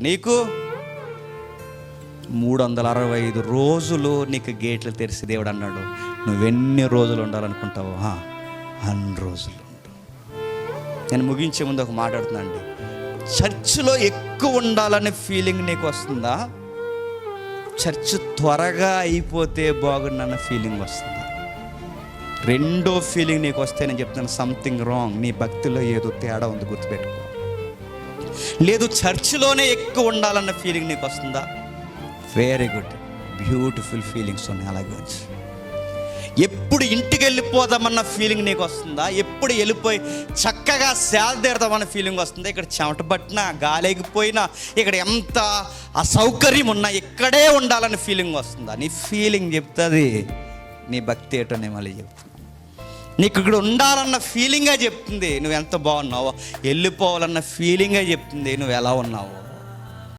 నీకు 365 రోజులు నీకు గేట్లు తెరిచి దేవుడు అన్నాడు, నువ్వెన్ని రోజులు ఉండాలనుకుంటావో అన్ని రోజులు ఉండు. నేను ముగించే ముందు ఒక మాట్లాడుతున్నా అండి. చర్చిలో ఎక్కువ ఉండాలనే ఫీలింగ్ నీకు వస్తుందా? చర్చ్ త్వరగా అయిపోతే బాగుందన్న ఫీలింగ్ వస్తుందా? రెండో ఫీలింగ్ నీకు వస్తే నేను చెప్తాను, సంథింగ్ రాంగ్, నీ భక్తిలో ఏదో తేడా ఉంది, గుర్తుపెట్టుకో. లేదు, చర్చిలోనే ఎక్కువ ఉండాలన్న ఫీలింగ్ నీకు వస్తుందా? వెరీ గుడ్, బ్యూటిఫుల్ ఫీలింగ్స్ ఉన్నాయి. అలాగే ఎప్పుడు ఇంటికి వెళ్ళిపోదామన్న ఫీలింగ్ నీకు వస్తుందా? ఎప్పుడు వెళ్ళిపోయి చక్కగా సేద తీరదామన్న ఫీలింగ్ వస్తుందా? ఇక్కడ చెమట పట్టినా, గాలేగిపోయినా, ఇక్కడ ఎంత అసౌకర్యం ఉన్నా ఇక్కడే ఉండాలన్న ఫీలింగ్ వస్తుందా? నీ ఫీలింగ్ చెప్తుంది నీ భక్తి ఏటో. నేను మళ్ళీ చెప్తున్నా, నీకు ఇక్కడ ఉండాలన్న ఫీలింగే చెప్తుంది నువ్వు ఎంత బాగున్నావో, వెళ్ళిపోవాలన్న ఫీలింగే చెప్తుంది నువ్వు ఎలా ఉన్నావో.